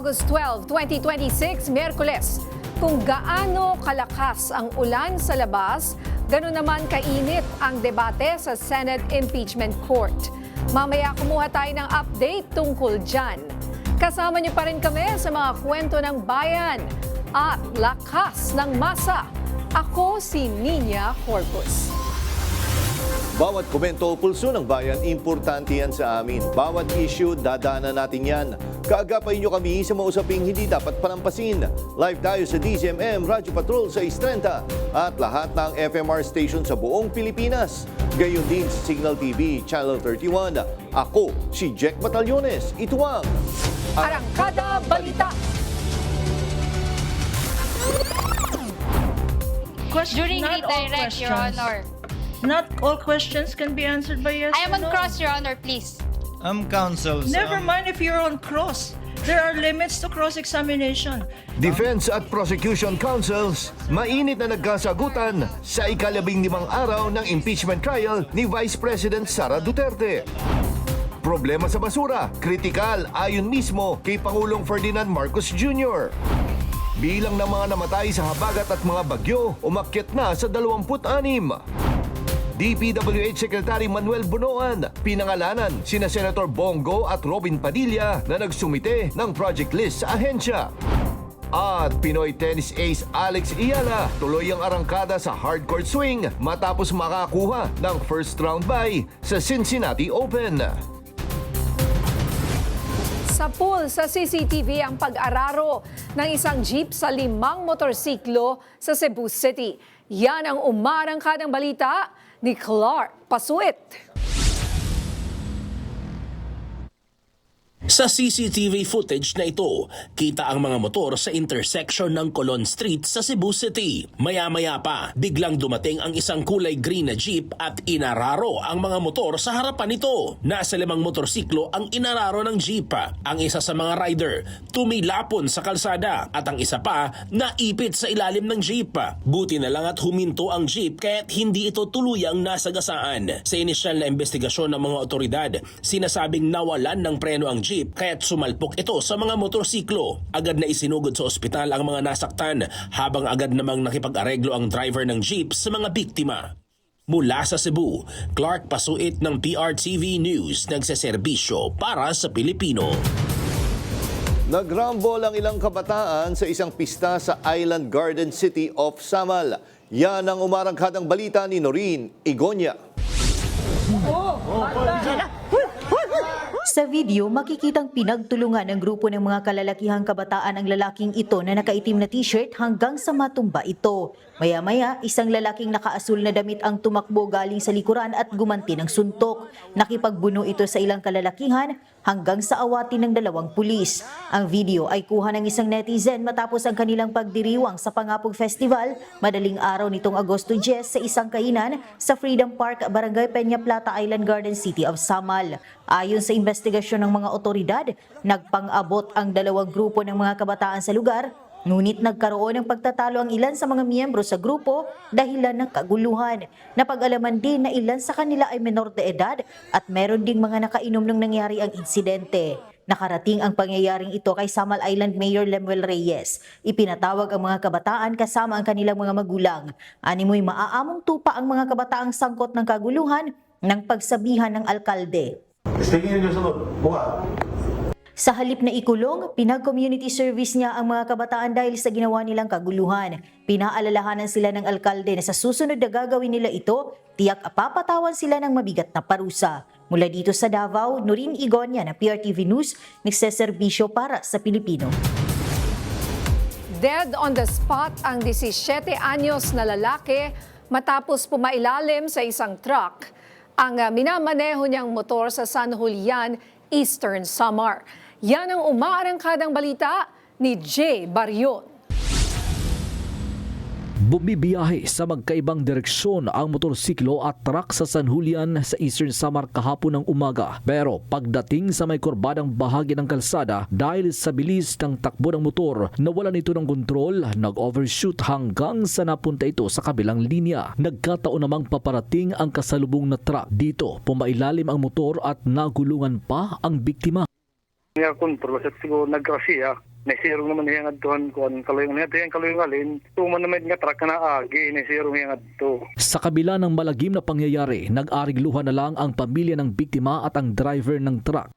August 12, 2026, Miyerkules. Kung gaano kalakas ang ulan sa labas, gano'n naman kainit ang debate sa Senate Impeachment Court. Mamaya kumuha tayo ng update tungkol dyan. Kasama niyo pa rin kami sa mga kwento ng bayan at lakas ng masa. Ako si Nina Corpus. Bawat komento o pulso ng bayan, importante yan sa amin. Bawat issue, dadaanan natin yan. Kaagapay nyo kami sa mga usaping hindi dapat palampasin. Live tayo sa DZMM Radyo Patrol sa 630 at lahat ng FMR station sa buong Pilipinas. Gayon din sa Signal TV Channel 31. Ako si Jack Batallones. Ito ang Arangkada Balita. During redirect, Your Honor. Not all questions can be answered by yes I am or on no. cross, Your Honor, please. Counsel. Never mind if you're on cross. There are limits to cross-examination. Defense at Prosecution Councils, mainit na nagkasagutan sa ika-15 araw ng impeachment trial ni Vice President Sara Duterte. Problema sa basura, kritikal ayon mismo kay Pangulong Ferdinand Marcos Jr. Bilang ng mga namatay sa habagat at mga bagyo, umakyat na sa 26. DPWH Secretary Manuel Bunoan, pinangalanan sina Senator Bongo at Robin Padilla na nagsumite ng project list sa ahensya. At Pinoy tennis ace Alex Iyala tuloy ang arangkada sa hardcourt swing matapos makakuha ng first round bye sa Cincinnati Open. Sa pool sa CCTV ang pag-araro ng isang jeep sa 5 motorsiklo sa Cebu City. Yan ang umarangkadang balita ni Clark Pasuit. Sa CCTV footage na ito, kita ang mga motor sa intersection ng Colon Street sa Cebu City. Maya-maya pa, biglang dumating ang isang kulay green na jeep at inararo ang mga motor sa harapan nito. Nasa 5 motorsiklo ang inararo ng jeep. Ang isa sa mga rider, tumilapon sa kalsada at ang isa pa, naipit sa ilalim ng jeep. Buti na lang at huminto ang jeep kaya't hindi ito tuluyang nasagasaan. Sa inisyal na investigasyon ng mga otoridad, sinasabing nawalan ng preno ang jeep kaya't sumalpok ito sa mga motorsiklo. Agad na isinugod sa ospital ang mga nasaktan habang agad namang nakipag-areglo ang driver ng jeep sa mga biktima. Mula sa Cebu, Clark Pasuit ng PRTV News, nagseserbisyo para sa Pilipino. Nagrambol ang ilang kabataan sa isang pista sa Island Garden City of Samal. Yan ang umarangkadang balita ni Noreen Igonia. Sa video, makikitang pinagtulungan ng grupo ng mga kalalakihang kabataan ang lalaking ito na nakaitim na t-shirt hanggang sa matumba ito. Maya-maya, isang lalaking nakaasul na damit ang tumakbo galing sa likuran at gumanti ng suntok. Nakipagbuno ito sa ilang kalalakihan hanggang sa awatin ng 2 pulis. Ang video ay kuha ng isang netizen matapos ang kanilang pagdiriwang sa Pangapog Festival madaling araw nitong Agosto 10 sa isang kainan sa Freedom Park, Barangay Peña Plata, Island Garden City of Samal. Ayon sa investigasyon ng mga otoridad, nagpang-abot ang 2 grupo ng mga kabataan sa lugar. Ngunit nagkaroon ng pagtatalo ang ilan sa mga miyembro sa grupo dahilan ng kaguluhan. Napag-alaman din na ilan sa kanila ay menor de edad at meron ding mga nakainom nung nangyari ang insidente. Nakarating ang pangyayaring ito kay Samal Island Mayor Lemuel Reyes. Ipinatawag ang mga kabataan kasama ang kanilang mga magulang. Animoy maaamong tupa ang mga kabataang sangkot ng kaguluhan ng pagsabihan ng alkalde. Sa halip na ikulong, pinag-community service niya ang mga kabataan dahil sa ginawa nilang kaguluhan. Pinaalalahanan sila ng alkalde na sa susunod na gagawin nila ito, tiyak papatawan sila ng mabigat na parusa. Mula dito sa Davao, Noreen Igonia ng PRTV News, nagseserbisyo para sa Pilipino. Dead on the spot ang 17 anyos na lalaki matapos pumailalim sa isang truck. Ang minamaneho niyang motor sa San Julian, Eastern Samar. Yan ang umaarangkadang balita ni Jay Barion. Bumibiyahe sa magkaibang direksyon ang motorsiklo at truck sa San Julian sa Eastern Samar kahapon ng umaga. Pero pagdating sa may kurbadang bahagi ng kalsada, dahil sa bilis ng takbo ng motor, nawalan ito ng kontrol, nag-overshoot hanggang sa napunta ito sa kabilang linya. Nagkataon namang paparating ang kasalubong na truck. Dito, pumailalim ang motor at nagulungan pa ang biktima. Nga kontrol, kasi siguro nagkrasiya. Naisirong naman yung adtohan ko ang kaluyong na yung kaluyong alin. Tuman naman nga truck na agi, naisirong yung adto. Sa kabila ng malagim na pangyayari, nag-arigluhan na lang ang pamilya ng biktima at ang driver ng truck.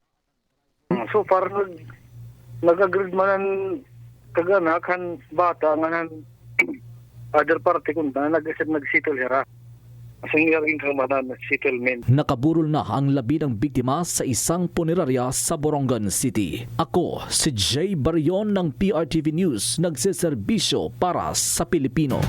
So far, nag-agreed man ang kaganak, han bata, nga other party kung na nag-settle hira. Asang yaring kamanan na settlement. Nakaburol na ang labi ng biktima sa isang punerarya sa Borongan City. Ako, si Jay Barion ng PRTV News, nagseserbisyo para sa Pilipino.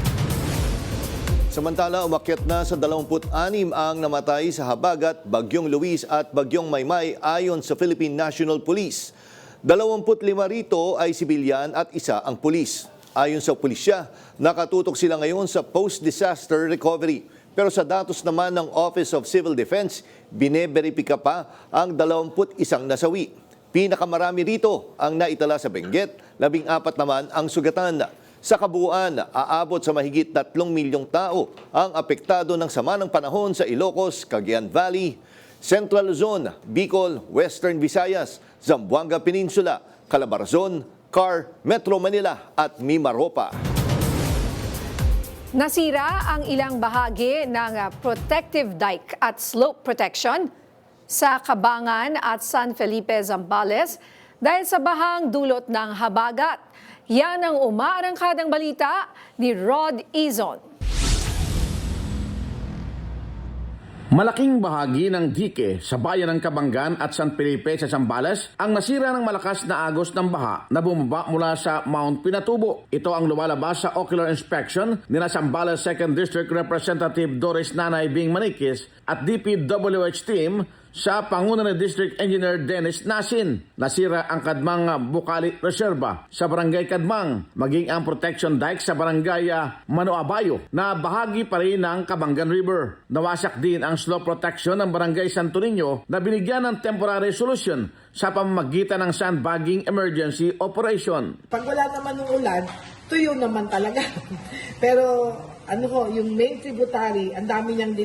Samantala, umakyat na sa 26 ang namatay sa habagat, Bagyong Luis at Bagyong Maymay ayon sa Philippine National Police. 25 rito ay sibilyan at isa ang pulis. Ayon sa pulisya, nakatutok sila ngayon sa post-disaster recovery. Pero sa datos naman ng Office of Civil Defense, bineberipika pa ang 21 nasawi. Pinakamarami rito ang naitala sa Benguet, 14 naman ang sugatan. Sa kabuuan, aabot sa mahigit 3 milyong tao ang apektado ng sama ng panahon sa Ilocos, Cagayan Valley, Central Luzon, Bicol, Western Visayas, Zamboanga Peninsula, Calabarzon, Car, Metro Manila at Mimaropa. Nasira ang ilang bahagi ng protective dike at slope protection sa Cabangan at San Felipe, Zambales dahil sa bahang dulot ng habagat. Yan ang umaarangkadang balita ni Rod Izon. Malaking bahagi ng dike sa bayan ng Cabangan at San Felipe sa Zambales ang nasira ng malakas na agos ng baha na bumaba mula sa Mount Pinatubo. Ito ang lumalabas sa ocular inspection ni Zambales 2nd District Representative Doris Nanay Bing Manikis at DPWH team sa panguna ni District Engineer Dennis Nasin. Nasira ang Kadmang Bukali Reserva sa Barangay Kadmang, maging ang protection dike sa Barangay Manoabayo na bahagi pa rin ng Cabangan River. Nawasak din ang slope protection ng Barangay Santo Niño na binigyan ng temporary solution sa pamamagitan ng sandbagging emergency operation. Pag wala naman ng ulan, tuyo naman talaga. Pero yung main tributary, ang dami niyang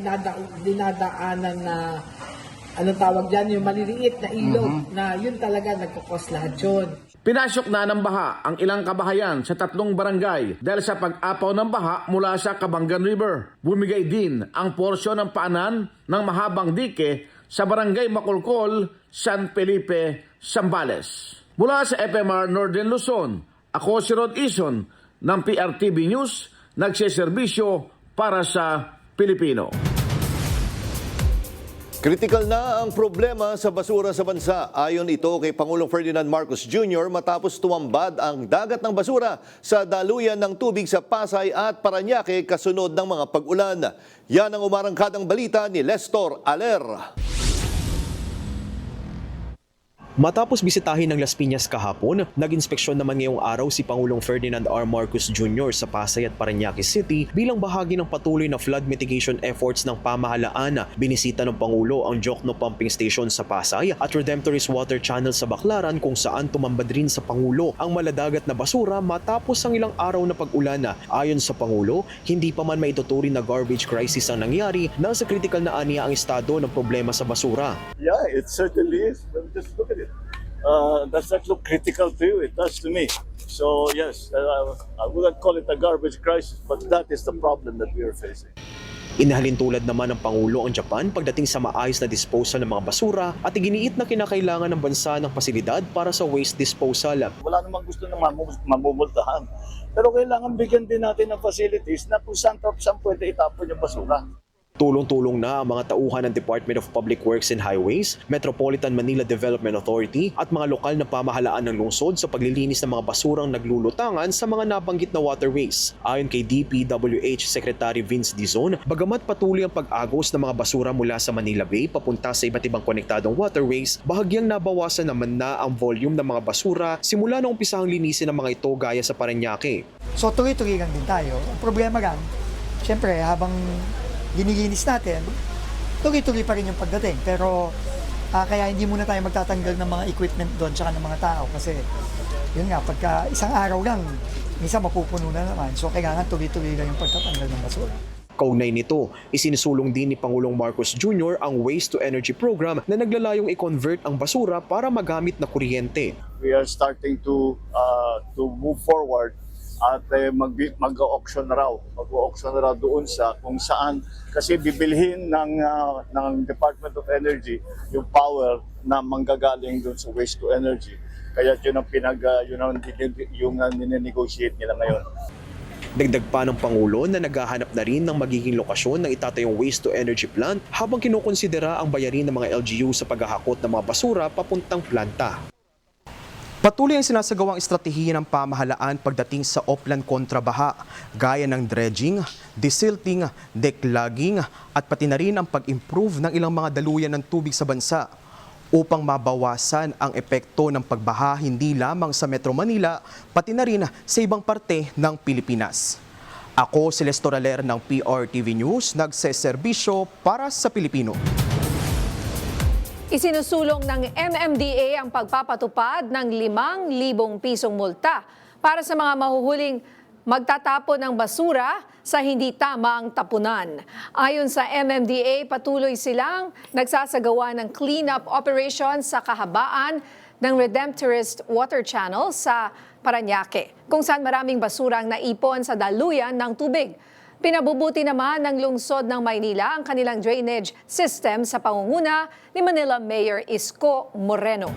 dinadaanan na anong tawag dyan, yung maliliit na ilog na yun talaga nagkakos lahat yun. Pinasok na ng baha ang ilang kabahayan sa 3 barangay dahil sa pag-apaw ng baha mula sa Cabangan River. Bumigay din ang porsyon ng paanan ng mahabang dike sa Barangay Macolcol, San Felipe, Zambales. Mula sa FMR Northern Luzon, ako si Rod Izon ng PRTV News, nagseserbisyo para sa Pilipino. Kritikal na ang problema sa basura sa bansa. Ayon ito kay Pangulong Ferdinand Marcos Jr. matapos tumambad ang dagat ng basura sa daluyan ng tubig sa Pasay at Parañaque kasunod ng mga pag-ulan. Yan ang umarangkadang balita ni Lestor Aler. Matapos bisitahin ng Las Piñas kahapon, nag-inspeksyon naman ngayong araw si Pangulong Ferdinand R. Marcos Jr. sa Pasay at Parañaque City bilang bahagi ng patuloy na flood mitigation efforts ng pamahalaan. Binisita ng Pangulo ang Jokno Pumping Station sa Pasay at Redemptorist Water Channel sa Baclaran kung saan tumambad rin sa Pangulo ang maladagat na basura matapos ang ilang araw na pag-ulan. Ayon sa Pangulo, hindi pa man maituturing na garbage crisis ang nangyari, nasa critical na aniya ang estado ng problema sa basura. Yeah, it certainly is. But just look at it. Does that look critical to you? It does to me. So yes, I wouldn't call it a garbage crisis, but that is the problem that we are facing. Inahalintulad naman ng Pangulo ang Japan pagdating sa maayos na disposal ng mga basura at iginiit na kinakailangan ng bansa ng pasilidad para sa waste disposal. Wala namang gusto ng mamumultahan. Pero kailangan bigyan din natin ng facilities na kung saan pwede itapon yung basura. Tulong-tulong na ang mga tauhan ng Department of Public Works and Highways, Metropolitan Manila Development Authority at mga lokal na pamahalaan ng lungsod sa paglilinis ng mga basurang naglulutangan sa mga nabanggit na waterways. Ayon kay DPWH Secretary Vince Dizon, bagamat patuloy ang pag-agos ng mga basura mula sa Manila Bay papunta sa iba't ibang konektadong waterways, bahagyang nabawasan naman na ang volume ng mga basura simula nung umpisahang linisin ng mga ito gaya sa Parañaque. So tuloy-tuloy lang din tayo. Ang problema lang, syempre habang ginilinis natin, tuloy-tuloy pa rin yung pagdating. Pero kaya hindi muna tayo magtatanggal ng mga equipment doon tsaka ng mga tao kasi yun nga, pagka isang araw lang, minsan mapupuno na naman. So kailangan tuloy-tuloy lang yung pagtatanggal ng basura. Kaugnay nito, isinusulong din ni Pangulong Marcos Jr. ang Waste to Energy program na naglalayong i-convert ang basura para magamit na kuryente. We are starting to move forward at mag-auction na raw doon sa kung saan kasi bibilhin ng Department of Energy yung power na manggagaling doon sa waste to energy. Kaya yun ang ninenegotiate nila ngayon. Dagdag pa ng Pangulo na naghahanap na rin ng magiging lokasyon ng itatayong waste-to-energy plant habang kinukonsidera ang bayarin ng mga LGU sa paghahakot ng mga basura papuntang planta. Patuloy ang sinasagawang estratehiya ng pamahalaan pagdating sa upland kontrabaha, gaya ng dredging, desilting, declogging at pati na rin ang pag-improve ng ilang mga daluyan ng tubig sa bansa upang mabawasan ang epekto ng pagbaha hindi lamang sa Metro Manila, pati na rin sa ibang parte ng Pilipinas. Ako si Lester Aler ng PRTV News, nagseserbisyo para sa Pilipino. Isinusulong ng MMDA ang pagpapatupad ng 5,000 pisong multa para sa mga mahuhuling magtatapon ng basura sa hindi tamang tapunan. Ayon sa MMDA, patuloy silang nagsasagawa ng cleanup operation sa kahabaan ng Redemptorist Water Channel sa Parañaque, kung saan maraming basura ang naipon sa daluyan ng tubig. Pinabubuti naman ng lungsod ng Maynila ang kanilang drainage system sa pangunguna ni Manila Mayor Isko Moreno.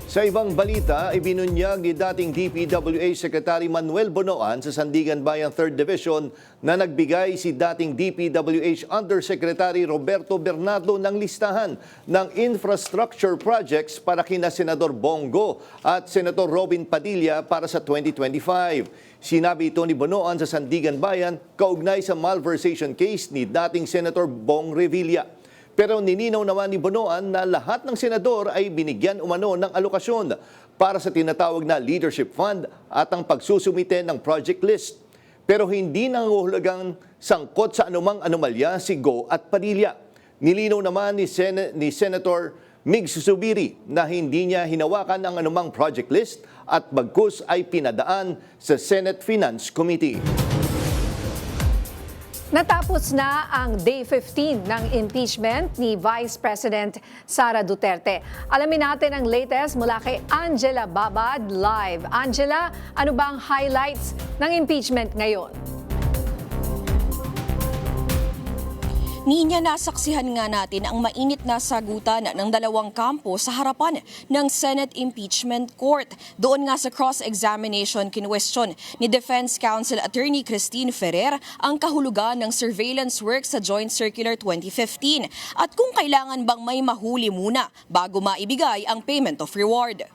Sa ibang balita, ibinunyag ni dating DPWH Secretary Manuel Bonoan sa Sandigan Bayan 3rd Division na nagbigay si dating DPWH Undersecretary Roberto Bernardo ng listahan ng infrastructure projects para kina Senador Bongo at Senator Robin Padilla para sa 2025. Sinabi ito ni Bonoan sa Sandigan Bayan kaugnay sa malversation case ni dating Senator Bong Revilla. Pero nininaw naman ni Bonoan na lahat ng senador ay binigyan umano ng alokasyon para sa tinatawag na Leadership Fund at ang pagsusumite ng project list. Pero hindi nanguhulugang sangkot sa anumang anomalya si Go at Padilla. Nilinaw naman ni Senator Mig Susubiri na hindi niya hinawakan ang anumang project list at bagkus ay pinadaan sa Senate Finance Committee. Natapos na ang Day 15 ng impeachment ni Vice President Sara Duterte. Alamin natin ang latest mula kay Angela Babad live. Angela, ano ba ang highlights ng impeachment ngayon? Ninya, nasaksihan nga natin ang mainit na sagutan ng dalawang kampo sa harapan ng Senate Impeachment Court. Doon nga sa cross-examination kinwestiyon ni Defense Counsel Attorney Christine Ferrer ang kahulugan ng surveillance work sa Joint Circular 2015 at kung kailangan bang may mahuli muna bago maibigay ang payment of reward.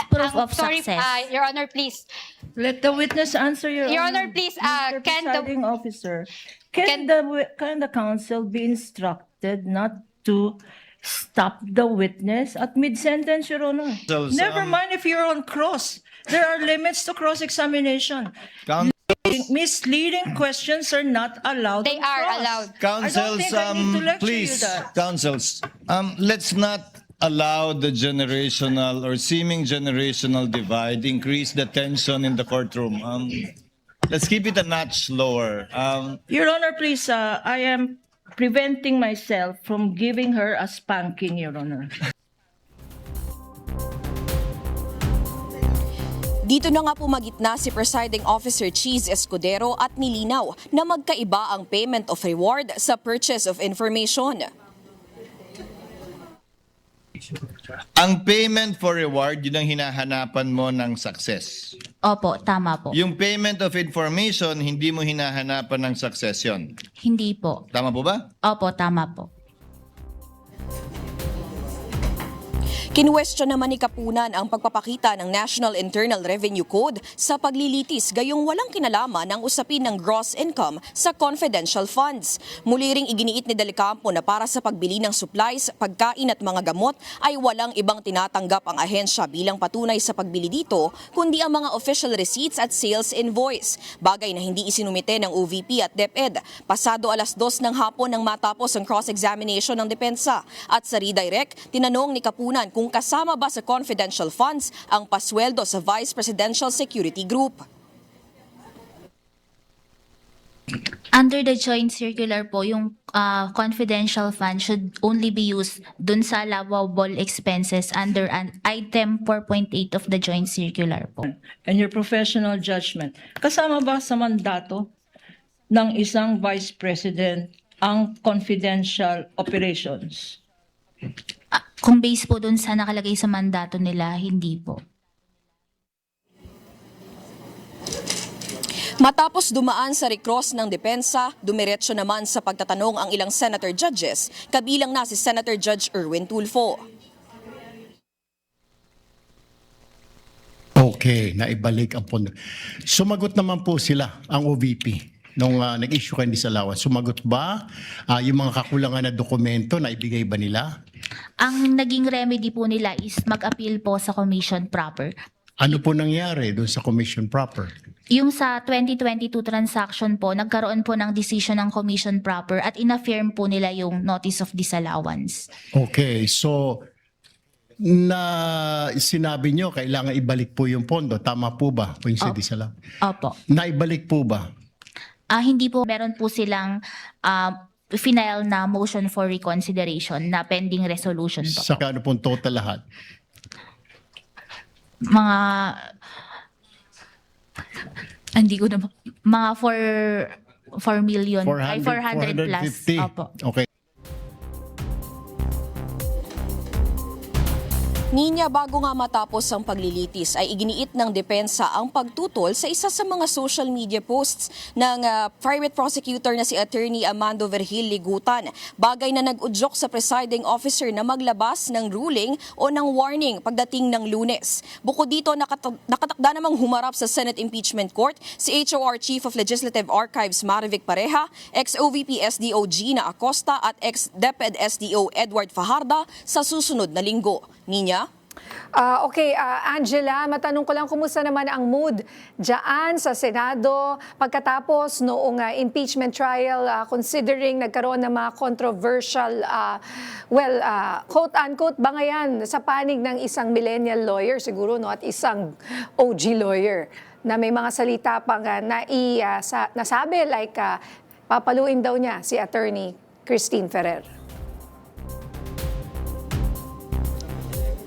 Proof of success. Your Honor, please. Let the witness answer, Your Honor, please. Mr. Presiding Officer, can the counsel be instructed not to stop the witness at mid-sentence, Your Honor? Never mind if you're on cross. There are limits to cross-examination. Misleading questions are not allowed. They are allowed. Counsels, please, counsels, let's not allow the generational or seeming generational divide increase the tension in the courtroom. Let's keep it a notch lower. Your Honor, please, I am preventing myself from giving her a spanking, Your Honor. Dito na nga pumagitna si Presiding Officer Cheese Escudero at nilinaw na magkaiba ang payment of reward sa purchase of information. Ang payment for reward, yun ang hinahanapan mo ng success. Opo, tama po. Yung payment of information, hindi mo hinahanapan ng success yun. Hindi po. Tama po ba? Opo, tama po. Kinwestiyon naman ni Kapunan ang pagpapakita ng National Internal Revenue Code sa paglilitis gayong walang kinalaman ang usapin ng gross income sa confidential funds. Muli ring iginiit ni Del Campo na para sa pagbili ng supplies, pagkain at mga gamot ay walang ibang tinatanggap ang ahensya bilang patunay sa pagbili dito kundi ang mga official receipts at sales invoice. Bagay na hindi isinumite ng OVP at DepEd. Pasado 2:00 ng hapon nang matapos ang cross-examination ng depensa. At sa redirect, tinanong ni Kapunan kung kasama ba sa confidential funds ang pasweldo sa Vice Presidential Security Group. Under the joint circular po, yung confidential fund should only be used dun sa allowable expenses under an item 4.8 of the joint circular po. And your professional judgment. Kasama ba sa mandato ng isang vice president ang confidential operations? Kung base po dun sa nakalagay sa mandato nila, hindi po. Matapos dumaan sa recross ng depensa, dumiretso naman sa pagtatanong ang ilang senator judges, kabilang na si Senator Judge Erwin Tulfo. Okay, naibalik ang pondo. Sumagot naman po sila, ang OVP, nung nag-issue kayo ng disallowance. Sumagot ba yung mga kakulangan na dokumento na ibigay ba nila? Ang naging remedy po nila is mag-appeal po sa commission proper. Ano po nangyari doon sa commission proper? Yung sa 2022 transaction po, nagkaroon po ng decision ng commission proper at inaffirm po nila yung notice of disallowance. Okay, so na sinabi nyo kailangan ibalik po yung pondo. Tama po ba? Yung sa disallowance? Opo. Naibalik po ba? Hindi po, meron po silang final na motion for reconsideration na pending resolution po. Sa ano pong total lahat? Hindi ko na, mga 4 million, 400 plus. 450. Opo. Okay. Ninya, bago nga matapos ang paglilitis ay iginiit ng depensa ang pagtutol sa isa sa mga social media posts ng private prosecutor na si Attorney Amando Vergil Ligutan. Bagay na nag-udyok sa presiding officer na maglabas ng ruling o ng warning pagdating ng Lunes. Bukod dito, nakatakda namang humarap sa Senate Impeachment Court si HOR Chief of Legislative Archives Marivic Pareja, ex-OVP SDO Gina Acosta at ex-DepEd SDO Edward Fajarda sa susunod na linggo. Ninya? Okay, Angela, matanong ko lang, kumusta naman ang mood dyan sa Senado pagkatapos noong impeachment trial, considering nagkaroon ng mga controversial, quote-unquote, bangayan sa panig ng isang millennial lawyer siguro, no, at isang OG lawyer na may mga salita pang nasabi like papaluin daw niya si Attorney Christine Ferrer.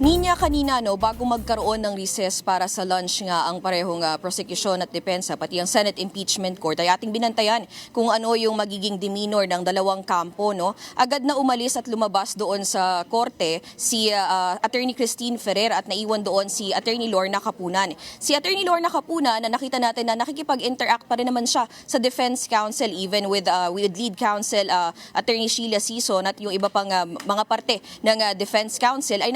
Ninya, kanina bago magkaroon ng recess para sa lunch nga ang parehong prosecution at depensa pati ang Senate Impeachment Court ay ating binantayan kung ano yung magiging demeanor ng dalawang kampo. No? Agad na umalis at lumabas doon sa korte si Attorney Christine Ferrer at naiwan doon si Attorney Lorna Capunan. Si Attorney Lorna Capunan na nakita natin na nakikipag-interact pa rin naman siya sa Defense Counsel even with lead counsel Attorney Sheila Sison at yung iba pang mga parte ng Defense Counsel ay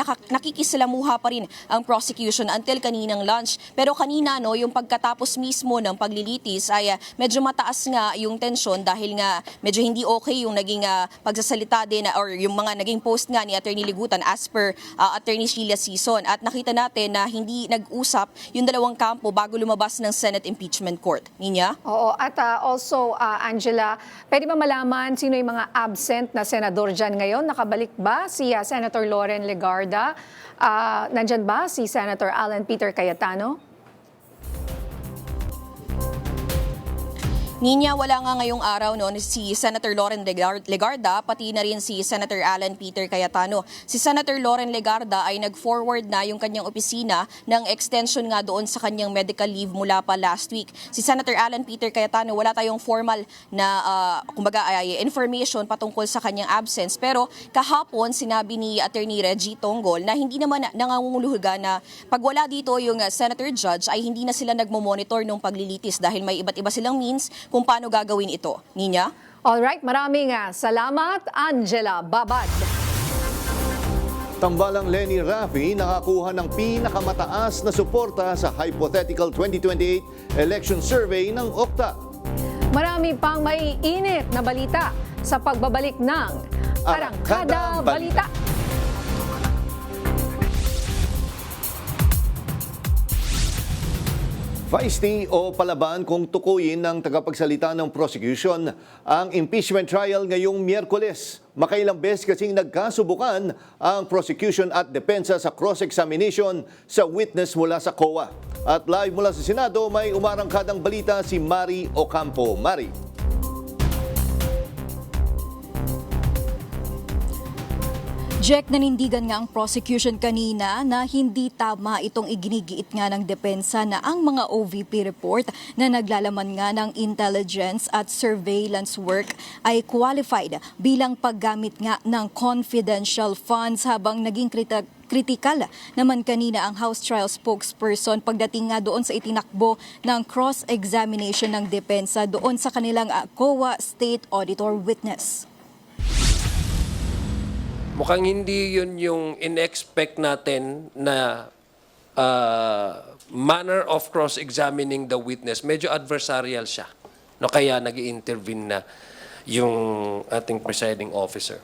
nakikisalamuha pa rin ang prosecution until kaninang lunch. Pero kanina yung pagkatapos mismo ng paglilitis ay medyo mataas nga yung tensyon dahil nga medyo hindi okay yung naging pagsasalita din or yung mga naging post nga ni Attorney Ligutan as per Attorney Sheila Sison. At nakita natin na hindi nag-usap yung dalawang kampo bago lumabas ng Senate Impeachment Court. Ninya? Oo, at also, Angela, pwede ba malaman sino yung mga absent na senador dyan ngayon? Nakabalik ba si Senator Loren Legarda? Nandyan ba si Senator Alan Peter Cayetano? Ninya, wala nga ngayong araw si Senator Loren Legarda, pati na rin si Senator Alan Peter Cayetano. Si Senator Loren Legarda ay nag-forward na yung kanyang opisina ng extension nga doon sa kanyang medical leave mula pa last week. Si Senator Alan Peter Cayetano, wala tayong formal na information patungkol sa kanyang absence. Pero kahapon, sinabi ni Attorney Reggie Tonggol na hindi naman nanganguluhugan na pag wala dito yung Senator Judge ay hindi na sila nagmo-monitor ng paglilitis dahil may iba't iba silang means kung paano gagawin ito. Ninya? Alright, maraming salamat, Angela Babad. Tambalang Lenny Rafi nakakuha ng pinakamataas na suporta sa hypothetical 2028 election survey ng Okta. Marami pang maiinit na balita sa pagbabalik ng Arangkada Balita. Feisty o palaban kung tukuyin ng tagapagsalita ng prosecution ang impeachment trial ngayong Miyerkules. Makailang beses kasing nagkasubukan ang prosecution at depensa sa cross-examination sa witness mula sa COA. At live mula sa Senado, may umarangkadang balita si Mari Ocampo. Mari. Jack, nanindigan nga ang prosecution kanina na hindi tama itong iginigiit nga ng depensa na ang mga OVP report na naglalaman nga ng intelligence at surveillance work ay qualified bilang paggamit nga ng confidential funds, habang naging kritikal naman kanina ang House Trial spokesperson pagdating nga doon sa itinakbo ng cross-examination ng depensa doon sa kanilang COA State Auditor witness. Mukhang hindi yun yung in-expect natin na manner of cross-examining the witness. Medyo adversarial siya. No, kaya nag-i-intervene na yung ating presiding officer.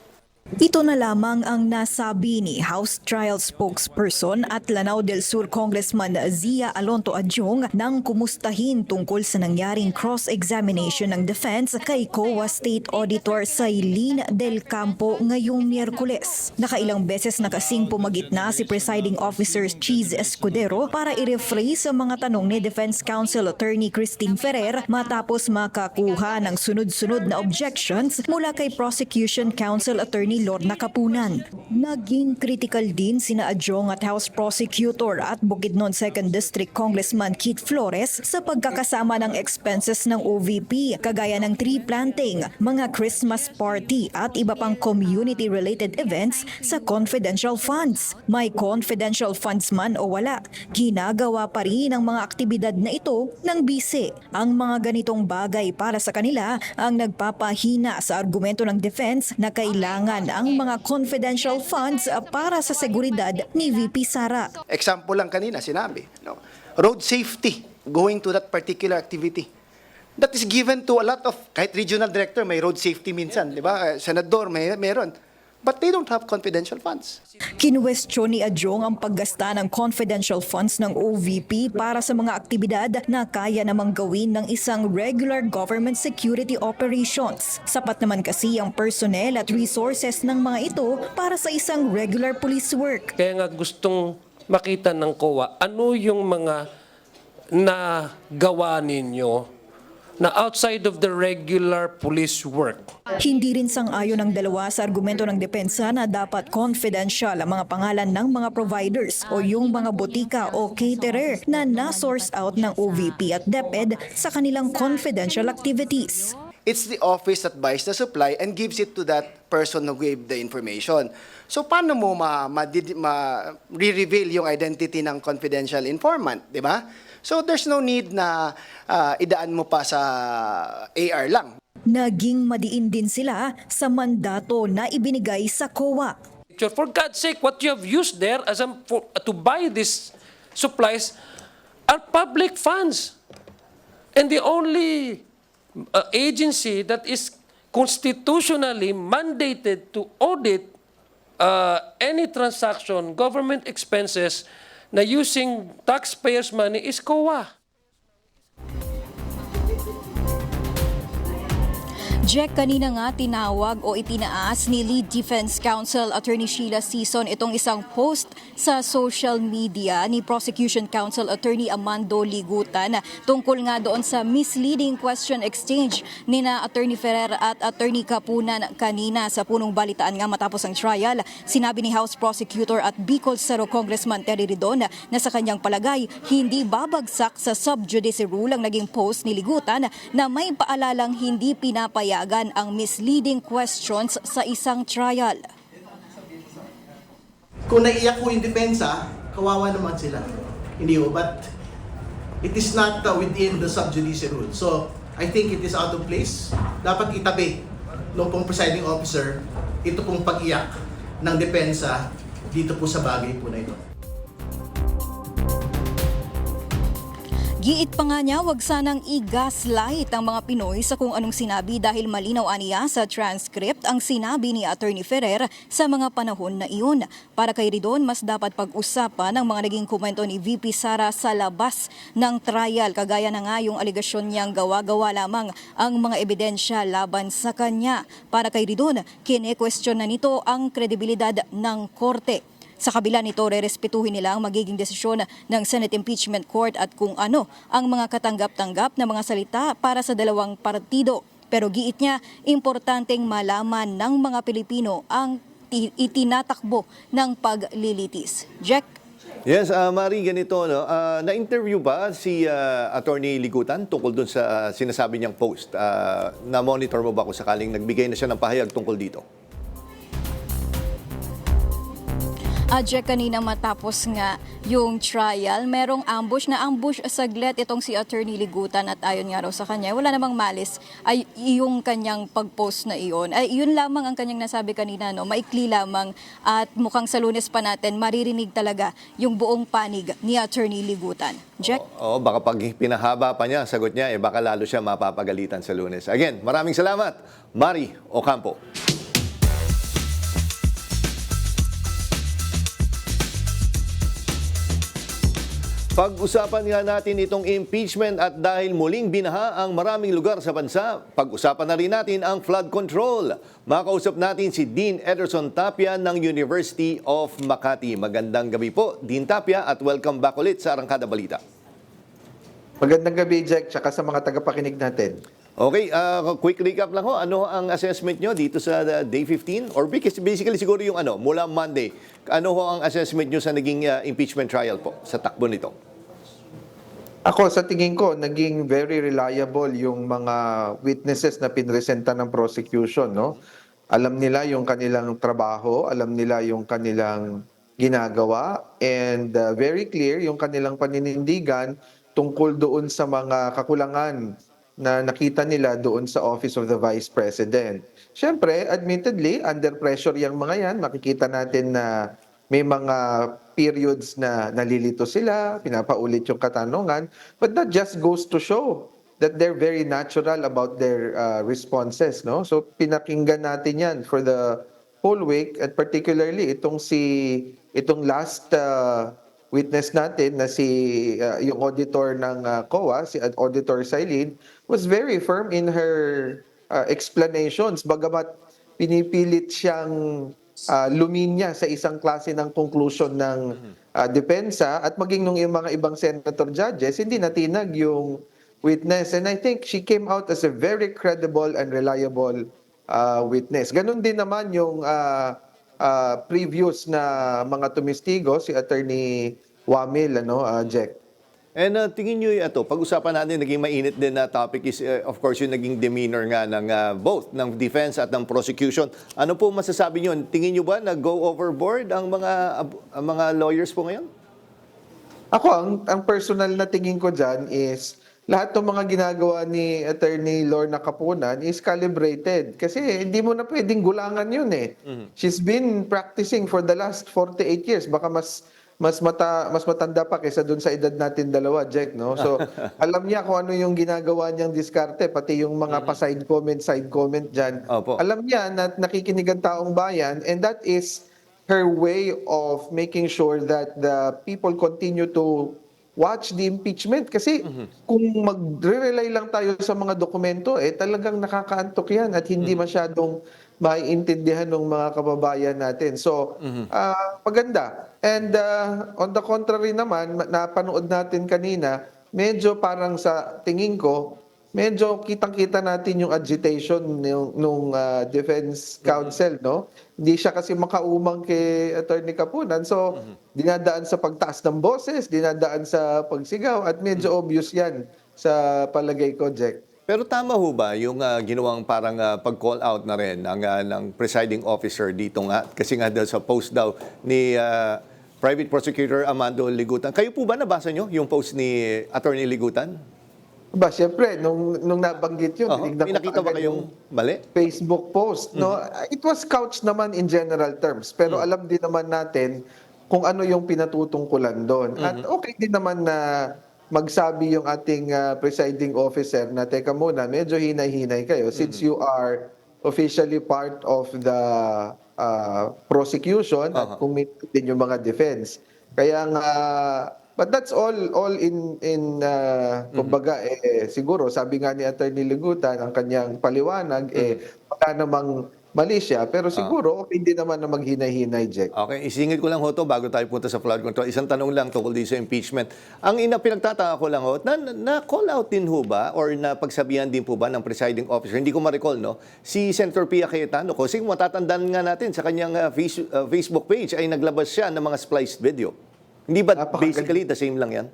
Ito na lamang ang nasabi ni House Trial spokesperson at Lanao del Sur Congressman Zia Alonto Adjong nang kumustahin tungkol sa nangyaring cross-examination ng defense kay COA State Auditor Sailin del Campo ngayong Miyerkules. Nakailang beses na kasing pumagitna si Presiding Officer Cheese Escudero para i-rephrase sa mga tanong ni Defense Counsel Attorney Christine Ferrer matapos makakuha ng sunod-sunod na objections mula kay Prosecution Counsel Attorney Lorna Kapunan. Naging critical din sina Adjong at House Prosecutor at Bukidnon 2nd District Congressman Keith Flores sa pagkakasama ng expenses ng OVP, kagaya ng tree planting, mga Christmas party at iba pang community-related events sa confidential funds. May confidential funds man o wala, ginagawa pa rin ang mga aktibidad na ito ng bise. Ang mga ganitong bagay para sa kanila ang nagpapahina sa argumento ng defense na kailangan ang mga confidential funds para sa seguridad ni VP Sara. Example lang kanina sinabi, no? Road safety going to that particular activity. That is given to a lot of, kahit regional director may road safety minsan, di ba? Senador meron. But they don't have confidential funds. Kinwestiyon ni Adjong ang paggasta ng confidential funds ng OVP para sa mga aktibidad na kaya namang gawin ng isang regular government security operations. Sapat naman kasi ang personnel at resources ng mga ito para sa isang regular police work. Kaya nga gustong makita ng COA ano yung mga nagawa ninyo na outside of the regular police work. Hindi rin sang-ayon ang dalawa sa argumento ng depensa na dapat confidential ang mga pangalan ng mga providers o yung mga botika o caterer na na-source out ng OVP at DepEd sa kanilang confidential activities. It's the office that buys the supply and gives it to that person who gave the information. So paano mo re-reveal yung identity ng confidential informant, di ba? So there's no need na idaan mo pa sa AR lang. Naging madiin din sila sa mandato na ibinigay sa COA. For God's sake, what you have used there to buy these supplies are public funds. And the only agency that is constitutionally mandated to audit any transaction, government expenses, na using taxpayers' money is COA. Jack, kanina nga tinawag o itinaas ni Lead Defense Counsel Attorney Sheila Sison itong isang post sa social media ni Prosecution Counsel Attorney Amando Ligutan tungkol nga doon sa misleading question exchange ni na Attorney Ferrer at Attorney Kapunan kanina sa punong balitaan nga matapos ang trial. Sinabi ni House Prosecutor at Bicol Saro Congressman Terry Ridon na sa kanyang palagay hindi babagsak sa sub judice rule ang naging post ni Ligutan na may paalalang hindi pinapayagan ang misleading questions sa isang trial. Kung naiyak ko yung depensa, kawawa naman sila. Hindi ho, but it is not within the sub-judice rule. So, I think it is out of place. Dapat itabi ng pong presiding officer ito pong pag-iyak ng depensa dito po sa bagay po na ito. Giit pa nga niya, wag sanang i-gaslight ang mga Pinoy sa kung anong sinabi dahil malinaw aniya sa transcript ang sinabi ni Attorney Ferrer sa mga panahon na iyon. Para kay Ridon, mas dapat pag-usapan ang mga naging komento ni VP Sara sa labas ng trial. Kagaya na nga yung aligasyon niyang gawa-gawa lamang ang mga ebidensya laban sa kanya. Para kay Ridon, kine-question na nito ang kredibilidad ng korte. Sa kabila nito, rerespetuhin nila ang magiging desisyon ng Senate Impeachment Court at kung ano ang mga katanggap-tanggap na mga salita para sa dalawang partido. Pero giit niya, importanteng malaman ng mga Pilipino ang itinatakbo ng paglilitis. Jack? Yes, Mari, ganito, no? Na-interview ba si Attorney Ligutan tungkol dun sa sinasabi niyang post? Na-monitor mo ba kung sakaling nagbigay na siya ng pahayag tungkol dito? Jack, kanina matapos nga yung trial, merong ambush saglit itong si Attorney Ligutan at ayon nga raw sa kanya, wala namang malis ay yung kanyang pag-post na iyon. Ay, yun lamang ang kanyang nasabi kanina, no? Maikli lamang at mukhang sa Lunes pa natin maririnig talaga yung buong panig ni Attorney Ligutan. Jack? Oo, baka pag pinahaba pa niya, sagot niya, baka lalo siya mapapagalitan sa Lunes. Again, maraming salamat, Mari Ocampo. Pag-usapan nga natin itong impeachment at dahil muling binaha ang maraming lugar sa bansa, pag-usapan na rin natin ang flood control. Makausap natin si Dean Ederson Tapia ng University of Makati. Magandang gabi po, Dean Tapia, at welcome back ulit sa Arangkada Balita. Magandang gabi, Jack, tsaka sa mga tagapakinig natin. Okay, quick recap lang ho. Ano ang assessment nyo dito sa day 15? Or basically siguro yung mula Monday. Ano ho ang assessment nyo sa naging impeachment trial po, sa takbo nito? Ako, sa tingin ko, naging very reliable yung mga witnesses na pinresenta ng prosecution, no? Alam nila yung kanilang trabaho, alam nila yung kanilang ginagawa, and very clear yung kanilang paninindigan tungkol doon sa mga kakulangan na nakita nila doon sa Office of the Vice President. Siyempre, admittedly, under pressure yung mga yan, makikita natin na may mga periods na nalilito sila, pinapaulit yung katanungan, but that just goes to show that they're very natural about their responses, no? So pinakinggan natin yan for the whole week, at particularly itong last witness natin na yung auditor ng COA, si Auditor Sailin, was very firm in her explanations, bagamat pinipilit siyang luminya sa isang klase ng conclusion ng depensa, at maging nung yung mga ibang senator judges, hindi natinag yung witness. And I think she came out as a very credible and reliable witness. Ganon din naman yung previous na mga tumistigo, si Attorney Wamil, Jack. And tingin nyo ito, pag-usapan natin, naging mainit din na topic is, of course, yung naging demeanor nga ng both, ng defense at ng prosecution. Ano po masasabi nyo? Tingin nyo ba na go overboard ang mga lawyers po ngayon? Ako, ang personal na tingin ko dyan is, lahat ng mga ginagawa ni Attorney Lorna Capunan is calibrated. Kasi hindi mo na pwedeng gulangan yun eh. She's been practicing for the last 48 years. Baka mas matanda pa kaysa dun sa edad natin dalawa, Jack, no? So, alam niya kung ano yung ginagawa niyang diskarte, pati yung mga side comment dyan. Opo. Alam niya na nakikinig ang taong bayan, and that is her way of making sure that the people continue to watch the impeachment. Kasi kung magre-rely lang tayo sa mga dokumento, talagang nakakaantok yan at hindi masyadong maiintindihan ng mga kababayan natin. So, maganda. And on the contrary naman, napanood natin kanina, medyo parang sa tingin ko, medyo kitang-kita natin yung agitation nung defense counsel, no? Hindi siya kasi makaumang kay Attorney Capunan. So, dinadaan sa pagtaas ng boses, dinadaan sa pagsigaw, at medyo obvious yan sa palagay ko, Jack. Pero tama ho ba yung ginawang parang pag-call out na rin ng presiding officer dito nga? Kasi nga sa post daw ni Private Prosecutor Amando Ligutan. Kayo po ba nabasa nyo yung post ni Attorney Ligutan? Siyempre, nung nabanggit yun, pinakita ba kayong mali? Facebook post, no? It was couched naman in general terms, pero alam din naman natin kung ano yung pinatutungkulan doon. At okay din naman na magsabi yung ating presiding officer na, teka muna, medyo hinay-hinay kayo since you are officially part of the prosecution at committed din yung mga defense. Kaya nga, but that's all in kumbaga, siguro, sabi nga ni Attorney Ligutan, ang kanyang paliwanag, wala namang mali siya. Pero siguro, okay din naman na maghinay-hinay, Jack. Okay, isingit ko lang ho to bago tayo punta sa flood control. Isang tanong lang tungkol din sa impeachment. Ang pinagtataka ko lang ho, na-call out din ho ba or napagsabihan din po ba ng presiding officer? Hindi ko ma-recall, no? Si Senator Pia Cayetano, kasi matatandaan nga natin sa kanyang Facebook page ay naglabas siya ng mga spliced video. Hindi ba basically the same lang yan?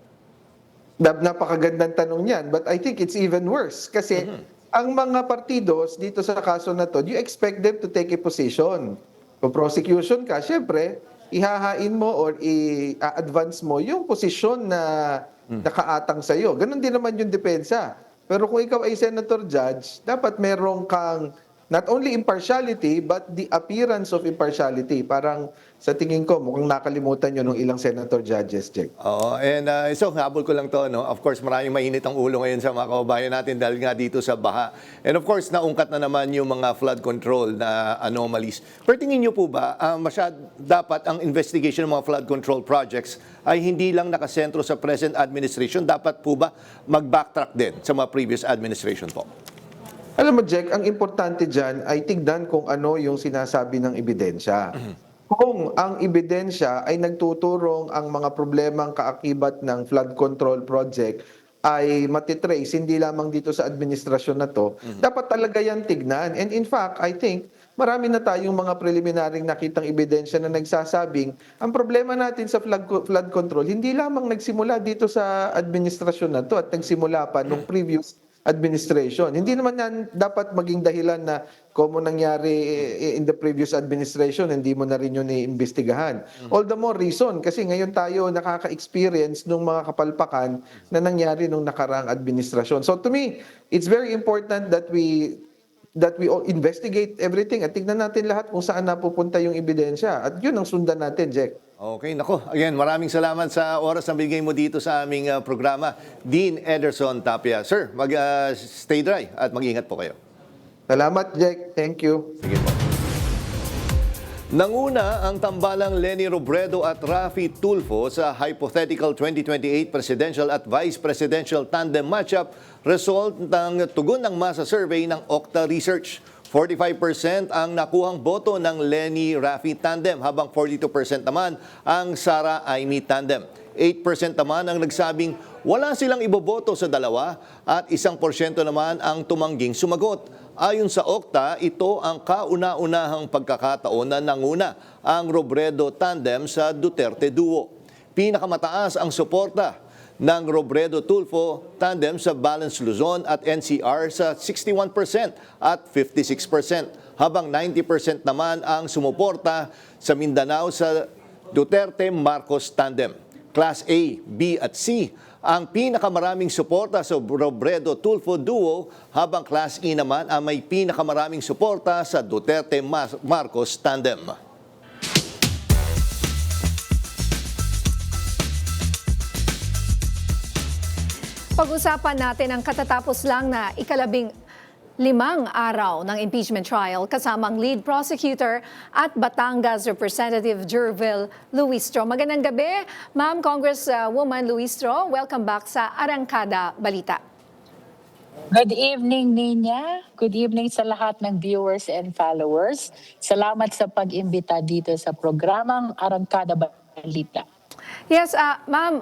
Napakagandang tanong yan. But I think it's even worse. Kasi ang mga partidos dito sa kaso na to, you expect them to take a position. Kung prosecution ka, syempre, ihahain mo or i-advance mo yung posisyon na nakaatang sa'yo. Ganon din naman yung depensa. Pero kung ikaw ay senator judge, dapat merong kang not only impartiality, but the appearance of impartiality. Parang sa tingin ko, mukhang nakalimutan nyo nung ilang senator judges, Jack. Oo, and so habol ko lang to, no? Of course, maraming mainit ang ulo ngayon sa mga kababayan natin dahil nga dito sa baha. And of course, naungkat na naman yung mga flood control na anomalies. Pero tingin nyo po ba, dapat ang investigation ng mga flood control projects ay hindi lang nakasentro sa present administration, dapat po ba mag-backtrack din sa mga previous administration po? Alam mo, Jack, ang importante dyan ay tignan kung ano yung sinasabi ng ebidensya. Kung ang ebidensya ay nagtuturong ang mga problemang kaakibat ng flood control project ay matitrace, hindi lamang dito sa administrasyon na to, dapat talaga yan tignan. And in fact, I think, marami na tayong mga preliminaryong nakitang ebidensya na nagsasabing ang problema natin sa flood control, hindi lamang nagsimula dito sa administrasyon na to at nagsimula pa nung previous administration. Hindi naman yan dapat maging dahilan na kung nangyari in the previous administration, hindi mo na rin yun iimbestigahan. All the more reason, kasi ngayon tayo nakaka-experience ng mga kapalpakan na nangyari nung nakaraang administrasyon. So to me, it's very important that we all investigate everything at tignan natin lahat kung saan napupunta yung ebidensya. At yun ang sundan natin, Jack. Okay, nako. Again, maraming salamat sa oras na bigay mo dito sa aming programa. Dean Ederson Tapia. Sir, stay dry at mag-ingat po kayo. Salamat, Jack. Thank you. Sige po. Nanguna ang tambalang Leni Robredo at Raffy Tulfo sa hypothetical 2028 presidential at vice presidential tandem matchup result ng tugon ng masa survey ng Okta Research. 45% ang nakuhang boto ng Leni-Raffy tandem habang 42% naman ang Sara-Amy tandem. 8% naman ang nagsabing wala silang iboboto sa dalawa at 1% naman ang tumangging sumagot. Ayon sa Okta, ito ang kauna-unahang pagkakataon na nanguna ang Robredo tandem sa Duterte duo. Pinakamataas ang suporta ng Robredo-Tulfo tandem sa Balance Luzon at NCR sa 61% at 56%, habang 90% naman ang sumuporta sa Mindanao sa Duterte-Marcos tandem. Class A, B at C ang pinakamaraming suporta sa Robredo-Tulfo duo, habang Class E naman ang may pinakamaraming suporta sa Duterte-Marcos tandem. Pag-usapan natin ang katatapos lang na ika-15 araw ng impeachment trial kasamang lead prosecutor at Batangas Representative Jervil Luistro. Magandang gabi, Ma'am Congresswoman Luistro. Welcome back sa Arangkada Balita. Good evening, Nina. Good evening sa lahat ng viewers and followers. Salamat sa pag-imbita dito sa programang Arangkada Balita. Yes, ma'am,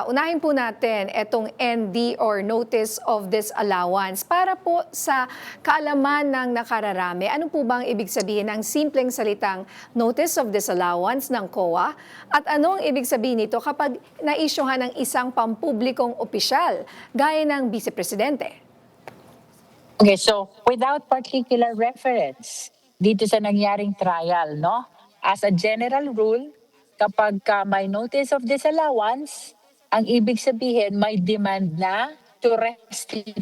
unahin po natin itong ND or Notice of Disallowance. Para po sa kaalaman ng nakararami, ano po bang ibig sabihin ng simpleng salitang Notice of Disallowance ng COA? At anong ibig sabihin nito kapag naisyuhan ng isang pampublikong opisyal, gaya ng Vice Presidente? Okay, so without particular reference dito sa nangyaring trial, no? As a general rule, kapag may notice of disallowance, ang ibig sabihin may demand na to restitute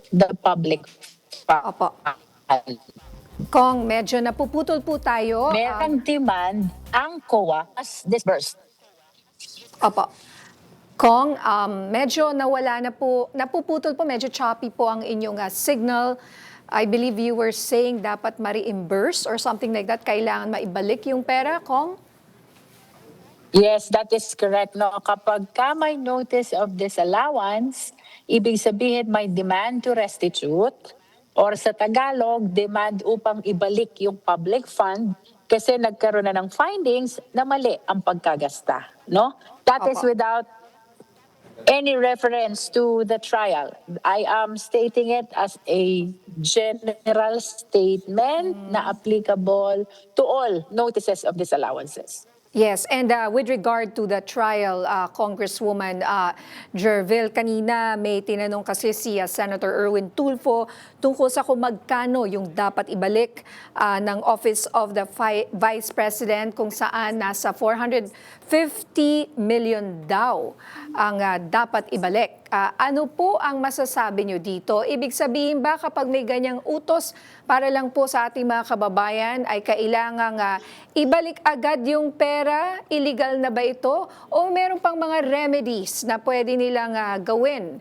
the public fund. Opo. Kong, medyo napuputol po tayo. Merong demand ang COA as disbursed. Opo. Kong, medyo nawala na po, napuputol po, medyo choppy po ang inyong signal. I believe you were saying dapat ma-reimburse or something like that. Kailangan maibalik yung pera, Kong? Yes, that is correct. No, kapag may notice of disallowance, ibig sabihin may demand to restitute or sa Tagalog, demand upang ibalik yung public fund kasi nagkaroon na ng findings na mali ang pagkagasta, no? That is Opo. without any reference to the trial. I am stating it as a general statement na applicable to all notices of disallowances. Yes, and with regard to the trial, Congresswoman Jervil, kanina may tinanong kasi si Senator Erwin Tulfo tungkol sa kung magkano yung dapat ibalik ng Office of the Vice President kung saan nasa 450 million daw ang dapat ibalik. Ano po ang masasabi nyo dito? Ibig sabihin ba kapag may ganyang utos para lang po sa ating mga kababayan ay kailangang ibalik agad yung pera? Illegal na ba ito? O meron pang mga remedies na pwede nilang gawin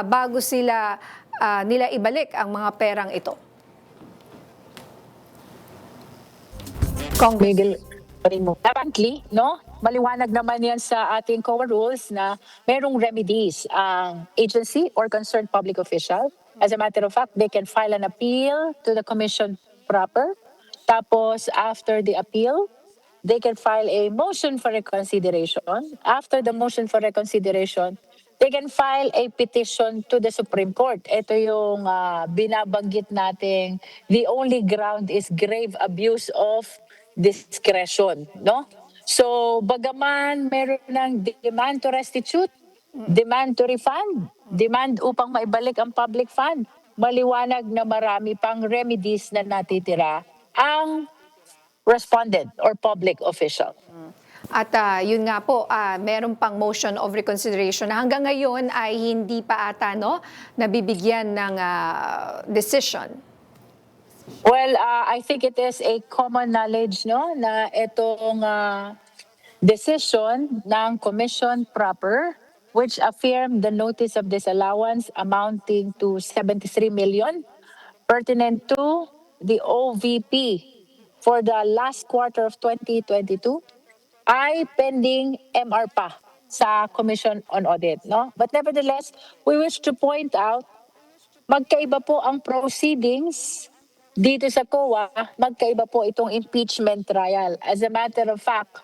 bago nila ibalik ang mga perang ito? Miguel, apparently, no? Maliwanag naman yan sa ating COA rules na merong remedies ang agency or concerned public official. As a matter of fact, they can file an appeal to the commission proper. Tapos, after the appeal, they can file a motion for reconsideration. After the motion for reconsideration, they can file a petition to the Supreme Court. Ito yung binabanggit nating the only ground is grave abuse of discretion, no? So, bagaman meron ng demand to restitute, demand to refund, demand upang maibalik ang public fund, maliwanag na marami pang remedies na natitira ang respondent or public official. At yun nga po, meron pang motion of reconsideration na hanggang ngayon ay hindi pa ata nabibigyan ng decision. Well, I think it is a common knowledge, no, na itong decision ng commission proper, which affirmed the notice of disallowance amounting to 73 million pertinent to the OVP for the last quarter of 2022, ay pending MR pa sa Commission on Audit, no? But nevertheless, we wish to point out, magkaiba po ang proceedings dito sa COA, magkaiba po itong impeachment trial. As a matter of fact,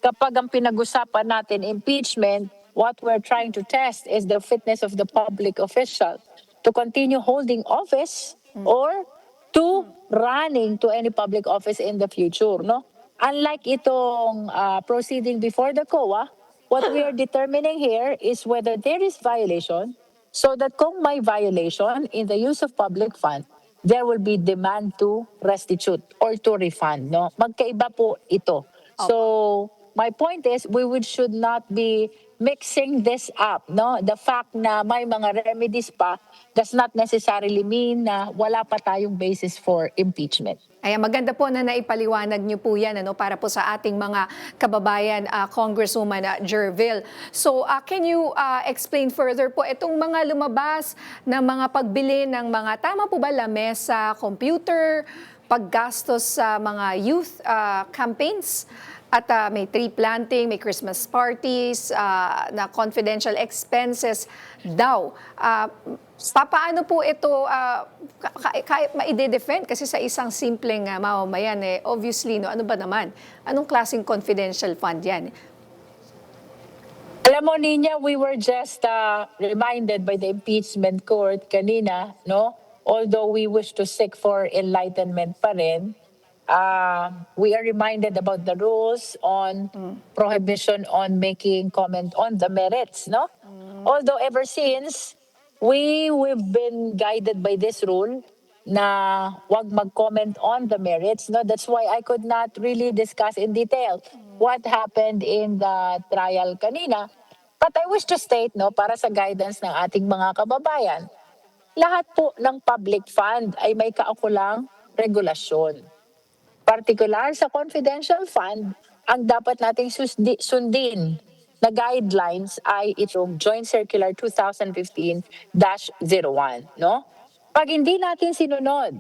kapag ang pinag-usapan natin impeachment, what we're trying to test is the fitness of the public official to continue holding office or to running to any public office in the future, no? Unlike itong proceeding before the COA, what we are determining here is whether there is violation, so that kung may violation in the use of public fund, there will be demand to restitute or to refund, no? Magkaiba po ito. So, my point is, should not be mixing this up, no? The fact na may mga remedies pa does not necessarily mean na wala pa tayong basis for impeachment. Ay, maganda po na naipaliwanag niyo po yan para po sa ating mga kababayan, Congresswoman Jervil. So, can you explain further po itong mga lumabas na mga pagbili ng mga, tama po ba, lamesa, computer, paggastos sa mga youth campaigns? At may tree planting, may Christmas parties, na confidential expenses daw. Paano po ito kaya ma-defend? Kasi sa isang simpleng mamamayan, obviously, no, ano ba naman? Anong klaseng confidential fund yan? Alam mo, Nina, we were just reminded by the impeachment court kanina, no? Although we wish to seek for enlightenment pa rin, we are reminded about the rules on prohibition on making comment on the merits, no? Although ever since, we've been guided by this rule na wag mag-comment on the merits, no? That's why I could not really discuss in detail what happened in the trial kanina. But I wish to state, no, para sa guidance ng ating mga kababayan, lahat po ng public fund ay may kaukulang regulasyon. Particular sa confidential fund, ang dapat nating sundin na guidelines ay itong Joint Circular 2015-01, no? Pag hindi natin sinunod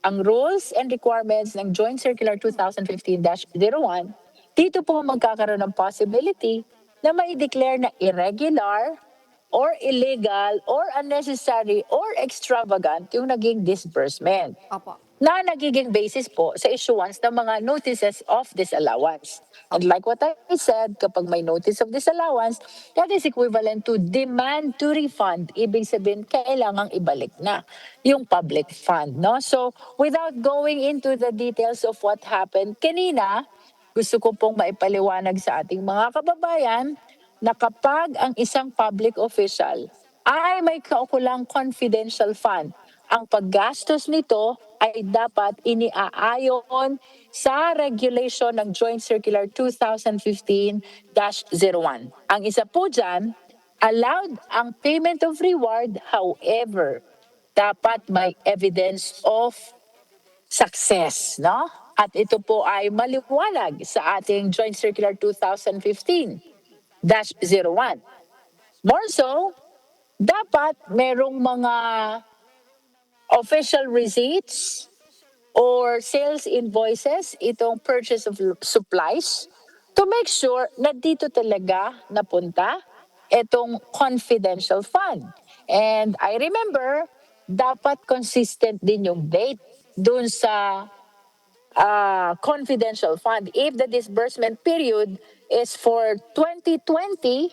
ang rules and requirements ng Joint Circular 2015-01, dito po magkakaroon ng possibility na mai-declare na irregular or illegal or unnecessary or extravagant yung naging disbursement Opo. na nagiging basis po sa issuance ng mga notices of disallowance. And like what I said, kapag may notice of disallowance, that is equivalent to demand to refund. Ibig sabihin, kailangang ibalik na yung public fund. No? So, without going into the details of what happened kanina, gusto ko pong maipaliwanag sa ating mga kababayan na kapag ang isang public official ay may kaukulang confidential fund, ang paggastos nito ay dapat iniaayon sa regulation ng Joint Circular 2015-01. Ang isa po dyan, allowed ang payment of reward, however, dapat may evidence of success, no? At ito po ay maliwanag sa ating Joint Circular 2015-01. More so, dapat merong mga official receipts or sales invoices, itong purchase of supplies, to make sure na dito talaga napunta itong confidential fund. And I remember, dapat consistent din yung date dun sa confidential fund. If the disbursement period is for 2020,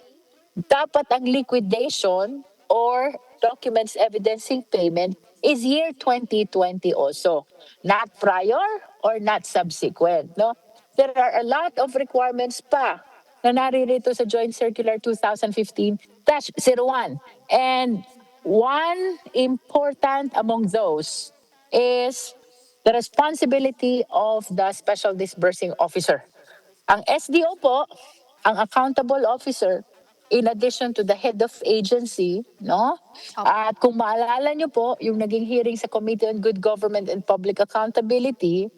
dapat ang liquidation or documents evidencing payment is year 2020 also, not prior or not subsequent. No, there are a lot of requirements pa na naririto sa Joint Circular 2015-01, and one important among those is the responsibility of the Special Disbursing Officer. Ang SDO po, ang accountable officer, in addition to the head of agency, no? At kung maalala nyo po, yung naging hearing sa Committee on Good Government and Public Accountability,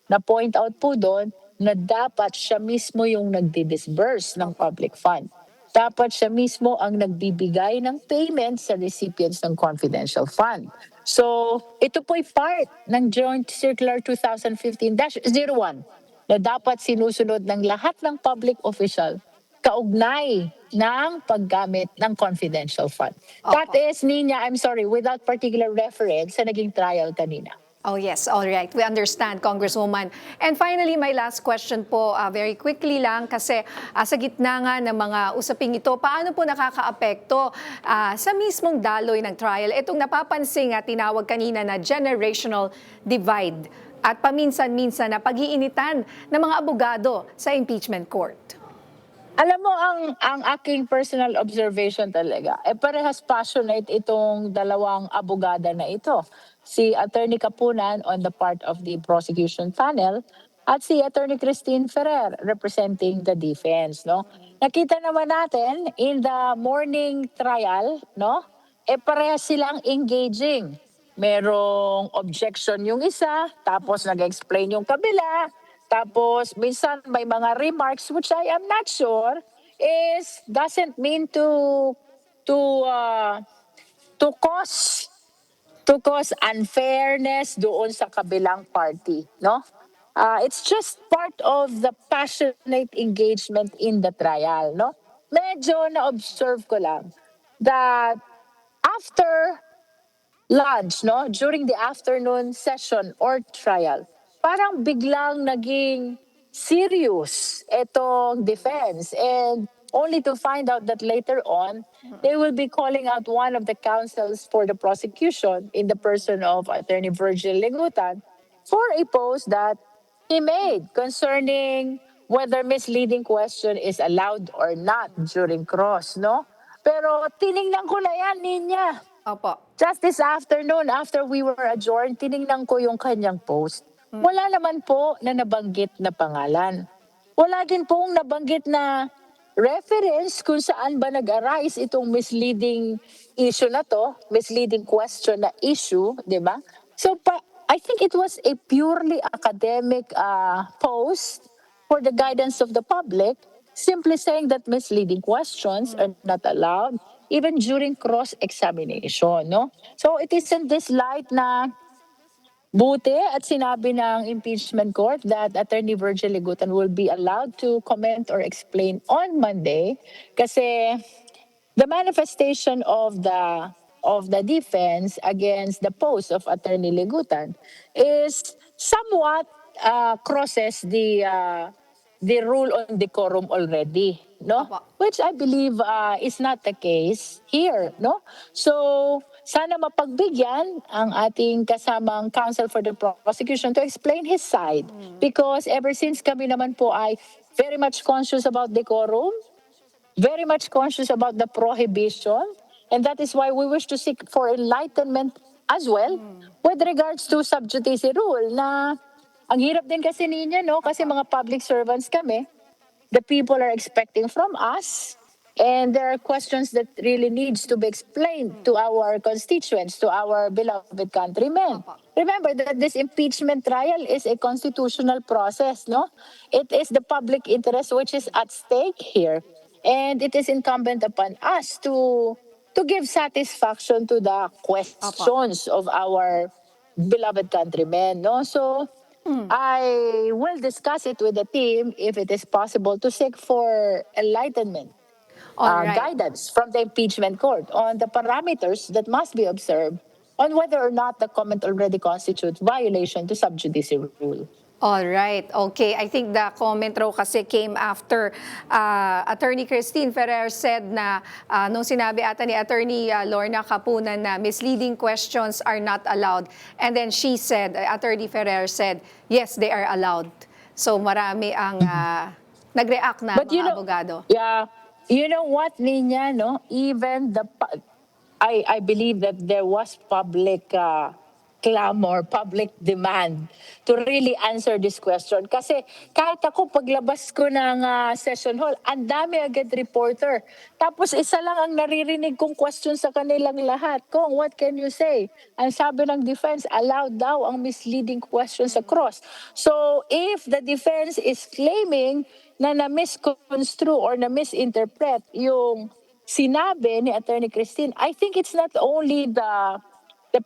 na point out po doon na dapat siya mismo yung nagdi-disburse ng public fund. Dapat siya mismo ang nagbibigay ng payment sa recipients ng confidential fund. So, ito po'y part ng Joint Circular 2015-01 na dapat sinusunod ng lahat ng public official kaugnay ng paggamit ng confidential fund. That is, Nina, I'm sorry, without particular reference sa naging trial kanina. Oh yes, all right. We understand, Congresswoman. And finally, my last question po, very quickly lang, kasi sa gitna nga ng mga usaping ito, paano po nakakaapekto sa mismong daloy ng trial itong napapansin tinawag kanina na generational divide at paminsan-minsan na pag-iinitan ng mga abogado sa impeachment court? Alam mo, ang aking personal observation talaga, parehas passionate itong dalawang abogada na ito. Si Attorney Kapunan on the part of the prosecution panel at si Attorney Christine Ferrer representing the defense. No? Nakita naman natin in the morning trial, no? Parehas silang engaging. Merong objection yung isa, tapos nag-explain yung kabila, tapos minsan may mga remarks which I am not sure doesn't mean to cause unfairness doon sa kabilang party, no? It's just part of the passionate engagement in the trial, no? Medyo na-observe ko lang that after lunch, no, during the afternoon session or trial, parang biglang naging serious itong defense, and only to find out that later on, they will be calling out one of the counsels for the prosecution in the person of Attorney Virgil Ligutan for a post that he made concerning whether misleading question is allowed or not during cross, no? Pero tiningnan ko na yan, Ninya. Opo. Just this afternoon, after we were adjourned, tiningnan ko yung kanyang post. Wala naman po na nabanggit na pangalan. Wala din pong nabanggit na reference kung saan ba nag-arise itong misleading issue na to, misleading question na issue, di ba? So, I think it was a purely academic post for the guidance of the public, simply saying that misleading questions are not allowed even during cross-examination, no? So, it is in this light na buti at sinabi ng impeachment court that Attorney Virgil Ligutan will be allowed to comment or explain on Monday kasi the manifestation of the defense against the post of Attorney Ligutan is somewhat crosses the rule on decorum already, no? Which I believe is not the case here, no? So sana mapagbigyan ang ating kasamang counsel for the prosecution to explain his side, because ever since kami naman po ay very much conscious about decorum, very much conscious about the prohibition, and that is why we wish to seek for enlightenment as well with regards to sub judice rule na ang hirap din kasi niya, no? Kasi mga public servants kami, the people are expecting from us, and there are questions that really needs to be explained to our constituents, to our beloved countrymen. Remember that this impeachment trial is a constitutional process, no? It is the public interest which is at stake here. And it is incumbent upon us to give satisfaction to the questions of our beloved countrymen, no? So I will discuss it with the team if it is possible to seek for enlightenment, guidance from the impeachment court on the parameters that must be observed on whether or not the comment already constitutes violation to sub judice rule. All right. Okay. I think the comment raw kasi came after Attorney Christine Ferrer said na nung sinabi ata ni Attorney Lorna Capunan na misleading questions are not allowed. And then she said, Attorney Ferrer said, yes, they are allowed. So marami ang nag-react na mga abogado. Yeah. You know what, Nina, no? Even I believe that there was public clamor, public demand to really answer this question. Kasi kahit ako, paglabas ko ng session hall, ang dami agad reporter. Tapos isa lang ang naririnig kong question sa kanilang lahat. Kung, what can you say? Ang sabi ng defense, allowed daw ang misleading questions across. So if the defense is claiming na na-misconstrue or na-misinterpret yung sinabi ni Attorney Christine, I think it's not only the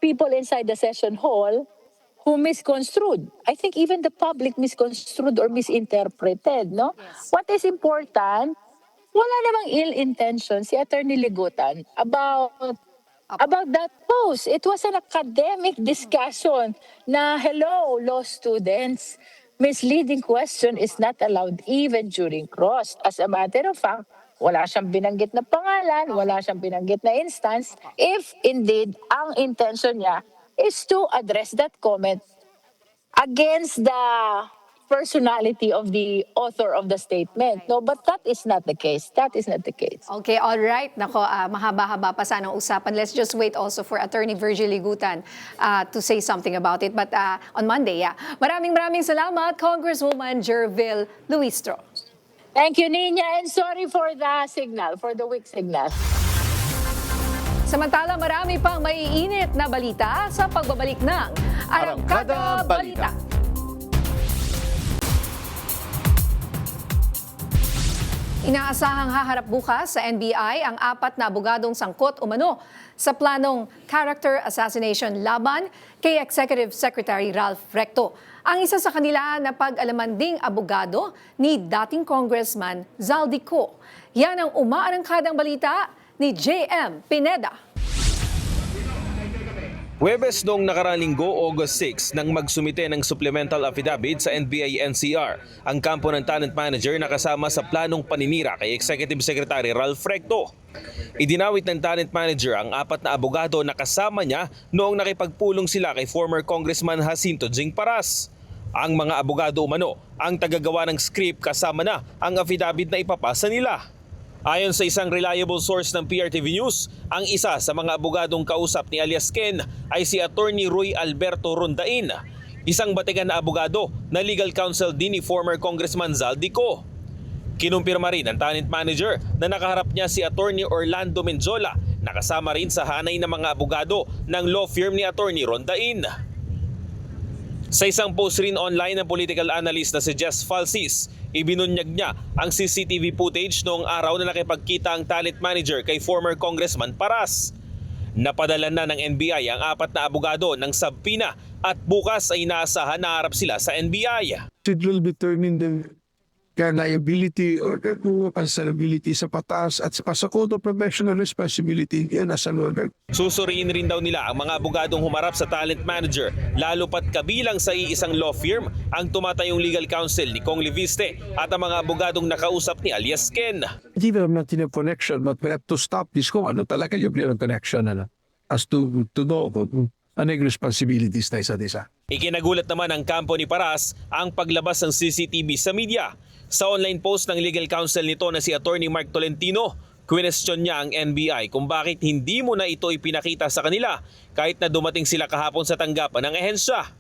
people inside the session hall who misconstrued. I think even the public misconstrued or misinterpreted, no? Yes. What is important, wala namang ill intention si Attorney Ligutan about that post. It was an academic discussion na, hello, law students, misleading question is not allowed even during cross. As a matter of fact, wala siyang binanggit na pangalan, wala siyang binanggit na instance, if indeed ang intention niya is to address that comment against the personality of the author of the statement. No, but that is not the case. That is not the case. Okay, all right. Nako, mahaba-haba pa sana ang usapan. Let's just wait also for Attorney Virgil Ligutan to say something about it. But on Monday, yeah. Maraming salamat, Congresswoman Jervil Luistro. Thank you, Nina, and sorry for the signal, for the weak signal. Samantala, marami pang maiinit na balita sa pagbabalik ng Arangkada Balita. Inaasahang haharap bukas sa NBI ang 4 na abogadong sangkot umano sa planong character assassination laban kay Executive Secretary Ralph Recto. Ang isa sa kanila na pag-alaman ding abogado ni dating Congressman Zaldico. Yan ang umaarangkadang balita ni J.M. Pineda. Huwebes noong nakaraang linggo, August 6, nang magsumite ng supplemental affidavit sa NBI-NCR ang kampo ng talent manager na kasama sa planong paninira kay Executive Secretary Ralph Recto. Idinawit ng talent manager ang 4 na abogado na kasama niya noong nakipagpulong sila kay former Congressman Jacinto Jing Paras. Ang mga abogado umano ang tagagawa ng script kasama na ang affidavit na ipapasa nila. Ayon sa isang reliable source ng PRTV News, ang isa sa mga abogadong kausap ni alias Ken ay si Attorney Roy Alberto Rondain, isang batikan na abogado na legal counsel din ni former Congressman Zaldico. Kinumpirma rin ng talent manager na nakaharap niya si Attorney Orlando Menjola na kasama rin sa hanay ng mga abogado ng law firm ni Attorney Rondain. Sa isang post rin online ng political analyst na si Jess Falsis, ibinunyag niya ang CCTV footage noong araw na nakipagkita ang talent manager kay former Congressman Paras. Napadala na ng NBI ang 4 na abogado ng subpoena at bukas ay inaasahan na harap sila sa NBI. It will be turned in the kaya liability or responsibility sa patas at sa code of professional responsibility, yan nasa loob. Susuriin rin daw nila ang mga abogadong humarap sa talent manager, lalo pat kabilang sa iisang law firm ang tumatayong legal counsel ni Kong Leviste at ang mga abogadong nakausap ni alias Ken. Hindi naman natin yung connection, but we have to stop this kung ano talaga yung connection as to know ano yung responsibilities na isa't isa. Ikinagulat naman ng kampo ni Paras ang paglabas ng CCTV sa media. Sa online post ng legal counsel nito na si Attorney Mark Tolentino, question niya ang NBI kung bakit hindi mo na ito ipinakita sa kanila kahit na dumating sila kahapon sa tanggapan ng ehensya.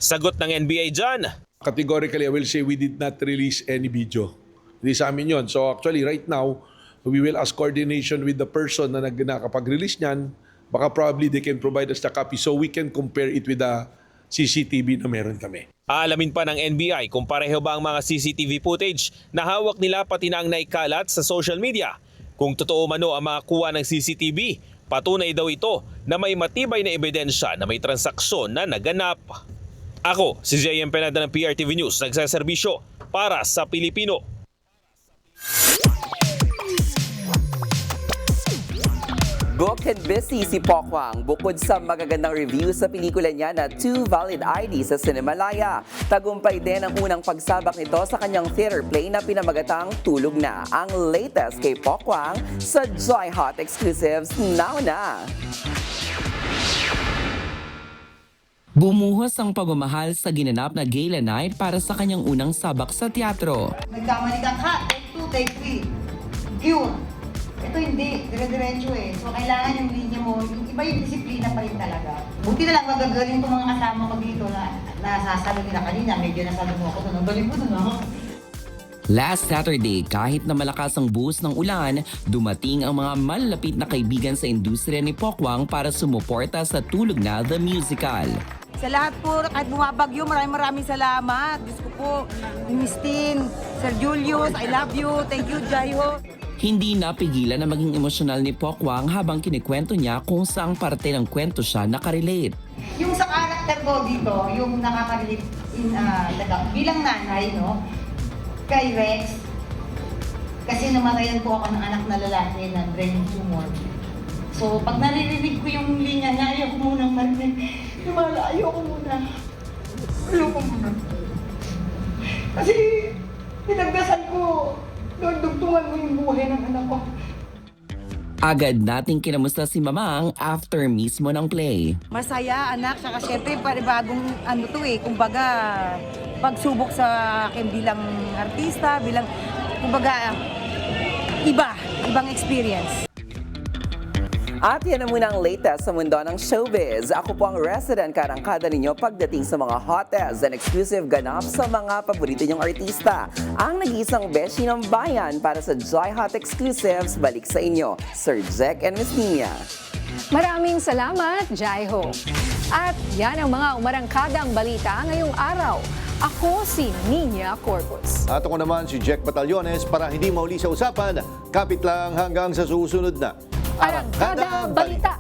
Sagot ng NBI dyan. Categorically, I will say we did not release any video. Hindi sa amin yun. So actually, right now, we will ask coordination with the person na nakapag-release niyan. Baka probably they can provide us the copy so we can compare it with the CCTV na meron kami. Aalamin pa ng NBI kung pareho ba ang mga CCTV footage na hawak nila pati na ang naikalat sa social media. Kung totoo mano ang mga kuha ng CCTV, patunay daw ito na may matibay na ebidensya na may transaksyon na naganap. Ako, si JM Penada ng PRTV News, nagsaserbisyo para sa Pilipino. Booked and busy si Pokwang bukod sa magagandang review sa pelikula niya na Two Valid ID sa Cinemalaya. Tagumpay din ang unang pagsabak nito sa kanyang theater play na pinamagatang Tulog Na. Ang latest kay Pokwang sa Joy Hot Exclusives Now Na. Bumuhos ang pagmamahal sa ginanap na gala night para sa kanyang unang sabak sa teatro. Nagkamali ka, take 2, take 3. Cute. Ito hindi, dire-diretso eh. So kailangan yung linya mo, yung iba yung disiplina pa rin talaga. Buti na lang magagaling itong mga kasama ko dito na nasasalo nila kanina. Medyo nasalo mo ako doon. Ang galing mo doon ako. Last Saturday, kahit na malakas ang buhos ng ulan, dumating ang mga malapit na kaibigan sa industriya ni Pokwang para sumuporta sa Tulog Na the Musical. Sa lahat po, kahit bumabagyo, maraming salamat. Diyos ko po, Miss Tin, Sir Julius, I love you. Thank you, Jaiho. Hindi napigilan na maging emosyonal ni Pokwang habang kinikwento niya kung saang parte ng kwento siya nakarelate. Yung sa karakter ko dito, yung nakaka-relate bilang nanay, no? Kay Rex, kasi namatayan po ako ng anak na lalaki na brain tumor. So, pag naririnig ko yung linya niya, ayoko munang marinig. Ayoko muna. Kasi, pinagdasal ko, Lord, dugtungan mo yung buhay ng anak ko. Agad nating kinamusta si Mamang after mismo ng play. Masaya, anak. Saka syempre, bagong kumbaga, pagsubok sa akin bilang artista, kumbaga, ibang experience. At yan na muna ang latest sa mundo ng showbiz. Ako po ang resident karangkada ninyo pagdating sa mga hottest and exclusive ganap sa mga paborito niyong artista. Ang nag-iisang beshi ng bayan para sa Joy Hot Exclusives. Balik sa inyo, Sir Jack and Miss Nina. Maraming salamat, Jaiho. At yan ang mga umarangkadang balita ngayong araw. Ako si Nina Corpus. At ako naman si Jack Batallones. Para hindi mauli sa usapan, kapit lang hanggang sa susunod na Arangkada Balita.